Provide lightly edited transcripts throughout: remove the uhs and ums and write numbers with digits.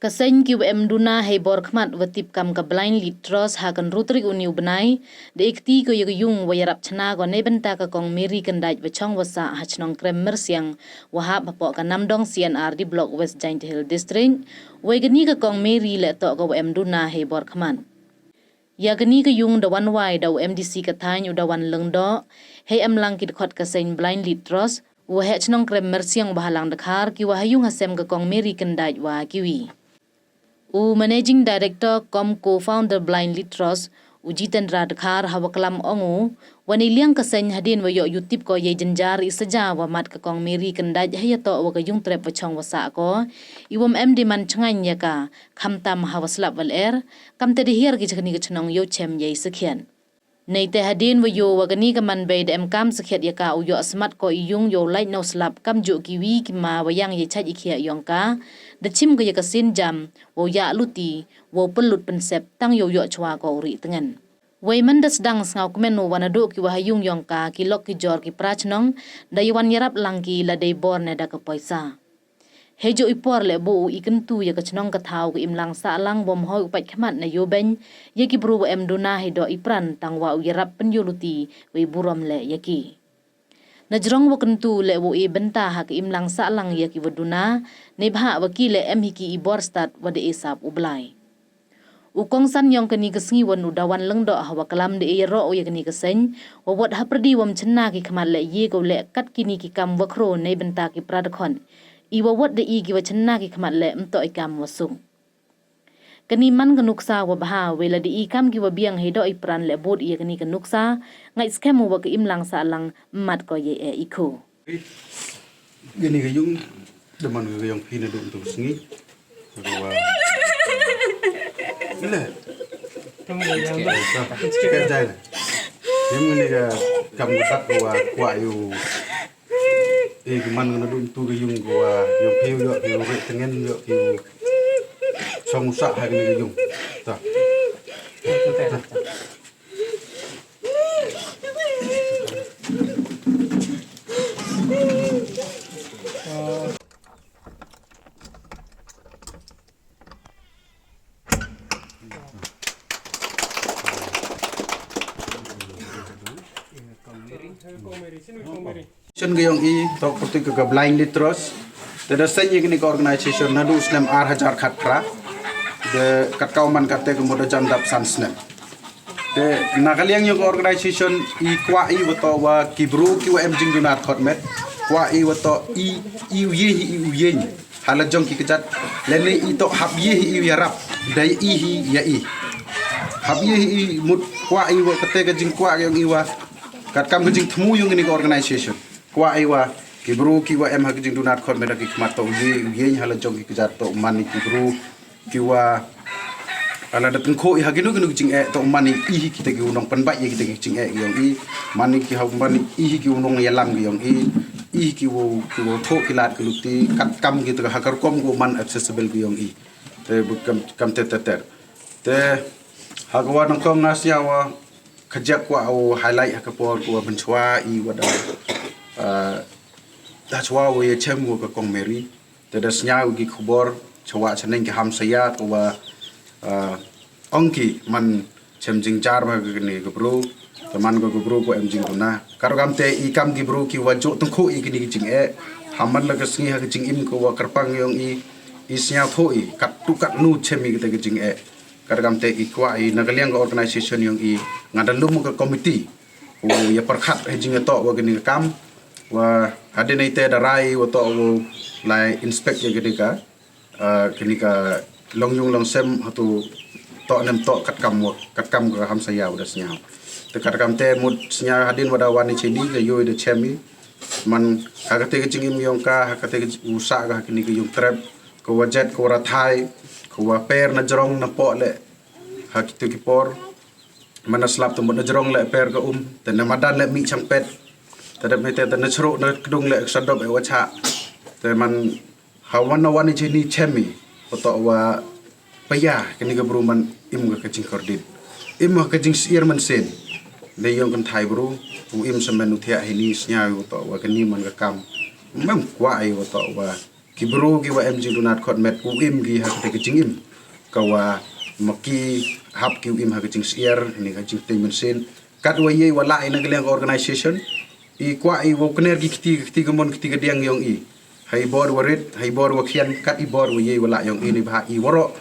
Kasen ki em duna hay bor khmat watip kam ka blind litros hakan rutri uniu benai de ikti ko yung wayarap chana go ne benta ka kong meri kendaj bachong wasa hachnong krem mersiang wahap bapo ka namdong CNR di Block West Giant Hill District waigani ka kong meri le to go em duna hay bor khmat yagani ka yung dawan wai daw MDC ka thanyu dawan lengdo hay em lang kit khot kasen blind litros wa hachnong krem mersiang bahalang dakhar ki wahayung hasem ka kong meri kendaj wa kiwi Managing Director co-founder Blind Litros Ujitendra Dakhar hawaklam ongu waniliang kaseng hadin wayo yutip ko ye jenjar isaja wa mat ka kong meri kendaj hayato wa yung trep wachong wasa ko iwam MD man changan ya ka khamtam hawaslap wal kam te dihir ki chakni ka chanong yo chem ye sakhian Nei te hadin wayo wagani ka man bay dem kam sakhiat ya ka uyo asmat ko iyung yo light no slap kam ju kiwi ki ma wayang ye chaj ikhia yong ka da chim ga yakasin jam wo ya luti wo pelut pensep tang yo yo chwa ko uri tengen wai mandas dang ngau kmenu wanadu ki wahayung yong ka ki lok ki jor ki prachnong da yawan yarap langki la dei bor ne da ka poisa hejo ipor le bo ikan tu ya kachnong ka thau ki imlang sa lang bom hoi upat khmat na yo ben ye ki bru em duna hido ipran tang wa yarap penyuluti wai buram le yaki Najrong wakentu le wo e benta hak imlang sa lang ya ki waduna ne bha wakile em hiki ibor stat wade esap ublai ukong san yong kani kesngi wan udawan lengdo hawa kalam de e ro ya kani kesen wawat haprdi wam chenna ki khamat le ye ko le kat kini ki kam wakro ne benta ki pradkhon iwawat de i ki wachenna ki khamat le mto ikam wasung kani man ganuksa wa bha wela di ikam ki wabiang hedo ipran le bod ye kani kanuksa ngai skemu wa ki imlang sa lang mat ko ye iko gini ga yung daman ga yung pina dum tu singi wa ile ka jai yung ni ga kam sak wa kwa yu man ga dum tu ga yung wa yung piu yo yu re tengen yo yu song sa ha ga yung ta Chen gayong i tok puti ka blind litros tada senyi gini ka organisation nadu slam ar hajar khat khra de kat kauman katte ko moda jandap sansnem de nagaliang yung organisation i kwa i wato wa kibru ki wa emjing dunat khotmet kwa i wato i ye hala jong ki kajat lene i to hab ye i yarap dai i hi ya i hab ye i mut kwa i wa katte ka jing kwa yung i wa kat kam jing thmu yung ni organisation kwa i wa kibru ki wa em ha jing dunat khotmet ki khmat to ye hala jong ki kajat to mani kibru ki wa ala da tengko i haginu ginu jing to mani i kita ki unong panba ye kita ki jing yung i mani ki ha mani i ki unong yalam yung i ki wo tho kilat luti kat kam ki to hakar kom go man accessible yung i te kam te hagwa nong kom nasya wa khajak wa au highlight hakapor ko benchwa i wada that's why we chem go ka kong meri te das nya gi khubor chwa chaneng ki ham saya ko wa ongki man chem jing jar ba ni ko bro teman ko bro ko em jing na karo kam te i kam gi bro ki wa jo tong kho i ki ni jing haman la ka sngi ha jing im ko wa karpang yong i isnya tho i kat tu kat nu chemi ki te jing karo kam te i kwa i nagaliang organization yong i ngadalum ka committee wo ya perkhat he jing to wa ni kam wa hade nei te darai wa to lai inspect ye gede ka kini ka longyung long sem hatu to nem to kat kam ka ham saya udah senyap te kat kam te mut senya hadin wada wani chini le yo de chemi man hakate ke jingim yong ka hakate ke usa ka kini ke yung trap ko wajet ko rathai ko wa per na jrong na po le hakite ki por mana slap tu na jrong le per ka te na madan le mi champet te de mete te na chro na kdung le sadop e wacha te man hawan wani chini chemi foto wa paya kini ka bruman im ka jing kordin im ka jing sier man sen de yong kan thai bru im semen uthia hini snya to wa kini man ka kam mem kwa ai to wa ki bro ki wa MG dunat khot met uim ki ha te jing im kawa maki hap ki uim ha jing sier ni ka jing te mensin kat wa ye wala ina geleng organization I kwa I wo kner ki kiti gemon kiti gediang yong I hai bor warit hai bor wa khian kat I bor wa ye wala yong I ni ba I woro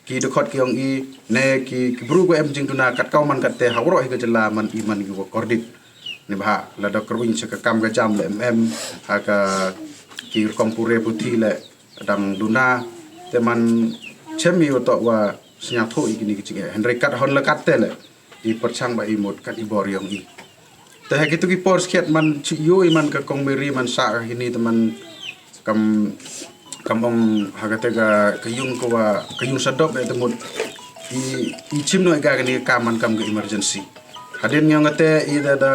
ki de khot ki yong I ne ki bru ko em jing tuna kat kau man kat te ha woro hi ka jela man I man ki wo kordit ni ba la do kerwin se ka kam ga jam le ha ka ki kompure puti le dang duna te man chemi wo to wa snya tho I ki ni ki jing henry kat hon la kat te le I perchang ba I mot kat I bor yong Iแต่ให้กิตุกิปอร์สเคียดมันชิโยยมันกับกองเมรีมันสากini teman kam ong hagatega kayung ko wa kayung sadop na temut I chim no ga ni kaman kam ga emergency hadin nga ngate I da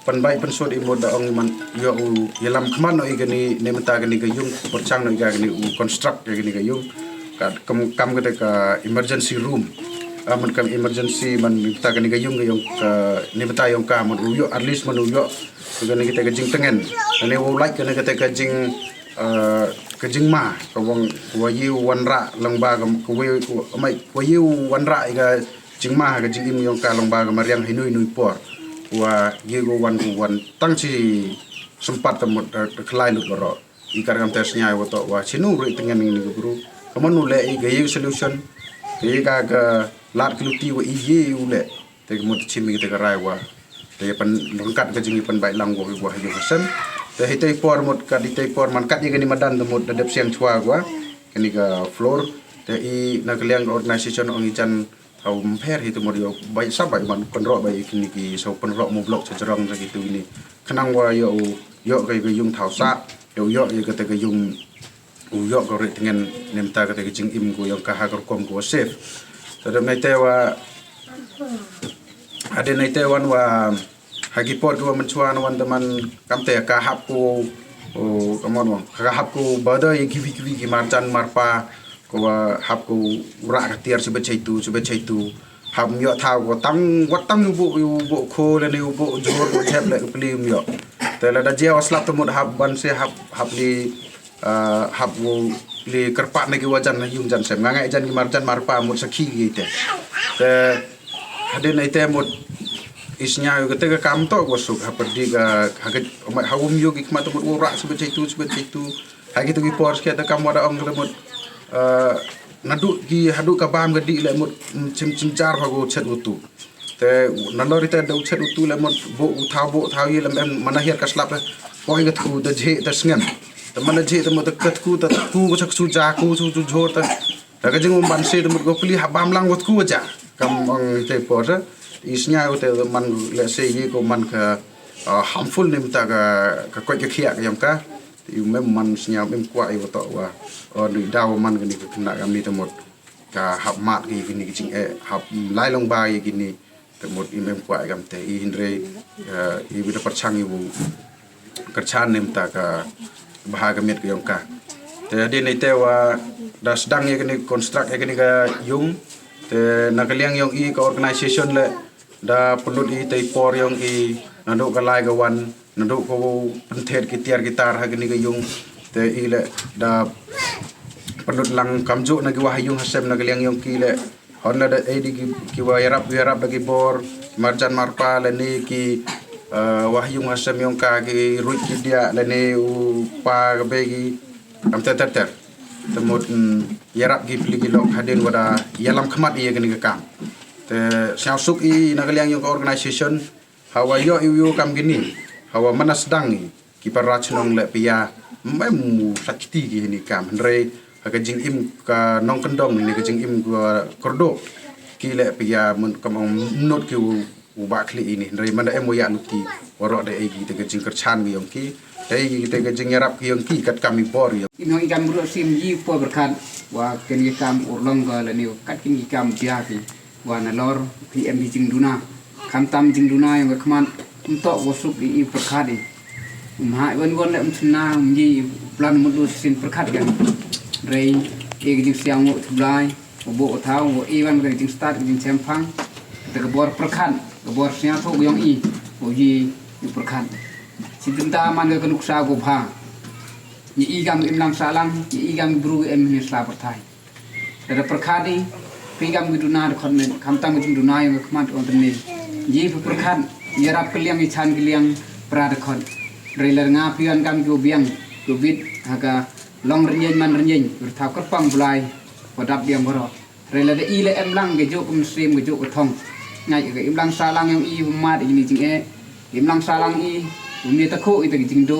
panbai pensod I mod da ong man yo u yelam kman no I gani ne mata gani kayung perchang no ga gani u construct ga gani kayung kam ga ka emergency room man kam emergency man minta kani gayung ni mata yung ka man uyo at least man uyo gani kita kajing tengen ane wo like kani kita kajing ma kawang wayu wanra langba ko mai wayu wanra iga jingma kajing im yung ka langba mariang hinui nui por wa yego wan tangchi sempat temut kelai lut loro ikar kam tesnya woto wa sinu ri tengen ni guru kamanu le gayu solution ga lat kluti wa iye ule te mo chimi te garai wa te pan lengkat ka jingi pan bai lang wa hayu hasan te hitai por mot ka ditai por man kat ye gani madan mot dadep siang chwa wa kani ka floor te I na kaliang organization ong ichan au mper hitu mo yo bai sabai man konro bai kini ki so penro mo blok sejerong gitu ini kenang wa yo kai ka yung thau sa yo ye ka te ka yung uyo ko ri tengen nemta ka te jing im ko yung ka ha kom ko safe Tada may tewa ada nay tewan wa hagipor ko manchuan wan teman kamte kahap ko o kamon kahap ko bada ye kiwi ki marjan marpa ko hap ko ura tiar sube chaitu ham yo thaw ko tang bu ko le ne bu jor ko thep le plim yo te la da je waslap temut hap ban se hap li hap wo li kerpak nagi wajan yung jan sem ngangai jan marjan marpa mut sakhi gitu te hadin ite mut isnya yo kete kam to wasuk haperdi ga haget hawum yo ki kmat mut ura sebet itu hagi tu ki pors ke ta kam wada ong mut nadu ki hadu ka bam gadi le mut chim jar hago chet utu te nandori te dau chet utu le mut bo thau ye le manahir kaslap ko ga thu da je ta sngen mana je temu dekat ku ko chak su ja ku su jor ta daga jing ban se temu go pli habam lang wat ku ja kam ong te por isnya te man le se ye ko man ka harmful nim ta ka ko ke khia yam ka yu mem man snya mem kwa I to wa ni daw man gani ka kena gam ni temu ka hab mat ki gini jing hab lai long ba ye gini temu I mem kwa gam te I hindre I bi perchang ibu kerchan nim ta ka bahaga met ke yongka te adi nei te wa da sedang ye kini construct ye kini ka yung te nakaliang yong I ka organization le da pelut I te por yong I nando ka lai ka wan nando ko penthet ki tiar gitar ha kini ka yung te I le da pelut lang kamjo na gi wa yung hasem nakaliang yong ki le hon la da edi ki wa yarap da ki bor marjan marpa le ni ki wahyung asam yung kaki ruit dia lene pa begi am ter temut yarap gi pligi lok hadin wada yalam khamat ye gani kam te syau suk I nagaliang yung organization hawa yo kam gini hawa manas dang ki parachnong le pia memu sakti gi ni kam re ka jing im ka nong kendom ni ka jing im kordo ki le pia mun kam not ki ubakli ini dari mana emoya nuki warok da egi te gajing kerchan mi yongki egi te gajing yarap ki yongki kat kami bor yo ino ikam ro sim yi po berkat wa ken ikam urlong ga lani kat kin ikam biaki wa na lor pm jing duna kam tam jing duna yang kman untuk wasuk I berkat I ha wan le umsna yi plan mudu sin berkat gan rei egi jing siang mo tblai bo thau wo iwan ga jing start jing sempang te bor berkat bor sia tho yong I o yi perkan si tinta man ga kanuk sa go pha ni igam imlang salang ni igam bru ni sla pertai ada perkhadi pigam giduna khon kamtam giduna yang khmat on ni ji perkhan yarap keliang ichan keliang prad khon reiler nga pian kam go biang go bit haga long renyen man renyen bertau kerpang bulai wadap diam boro reiler de ile emlang gejo kum stream gejo thong ngai ge imlang salang yang i mat ini jing imlang salang i umni takho i jing do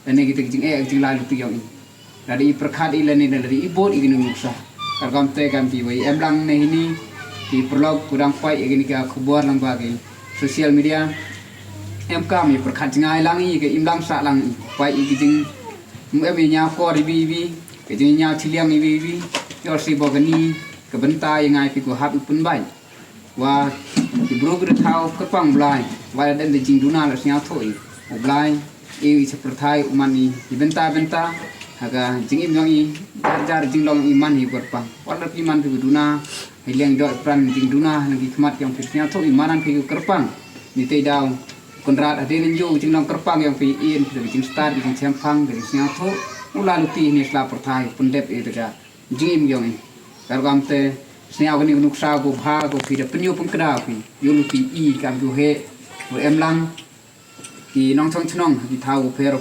ane kita jing jing lalu tu yang i dari perkhat ile ni dari ibot i ginu musa kargam te kam ti wai emlang ne ini di prolog kurang pai i ka khabar lang bagi sosial media em kam i perkhat jingai lang i ke imlang salang pai i jing em nya ko ri bi ke jing nya chiliang i bi yo si bogani ke bentai ngai pi ko hab pun bai wa di bro gre thau kerpang blai wa den de jing duna la sia thoi blai i sepertai umani di benta haga jing im yang i jar jing long iman hi kerpang wala pi man pi duna hilang do pran jing duna lagi khmat yang pi sia thoi imanan pi kerpang ni te daw konrad ade nin yo jing long kerpang yang pi in pi jing star jing champang de sia tho ula luti ni sla pertai pundep e daga jing im yang i kargam te senia gani nuksa go bha go pi de penyu pengkra pi yo luti i kam go he wo em lang ki nong chong chnong ki thau go per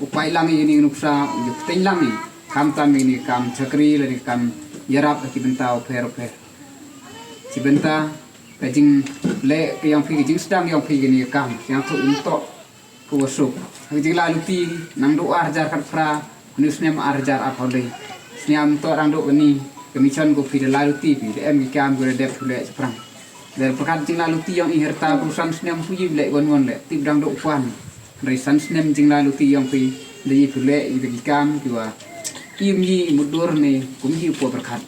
upai lang ini nuksa yo teng lang ni kam tam ini kam chakri le kam yarap ki bentau per si benta kajing le ke yang pi jing sedang yang pi ni kam yang tu untuk ko wasuk jing la luti nang do arjar khat fra nus nem arjar apa le sniam to rang do ni kemisan go pi de la luti pi de em kam go de phule sprang der perkat jing la luti yang i herta perusahaan sniam puji le gon le tip dang do puan reisan snem jing la luti yang pi de phule i de kam ki wa kim yi mudur ne kum hi po perkat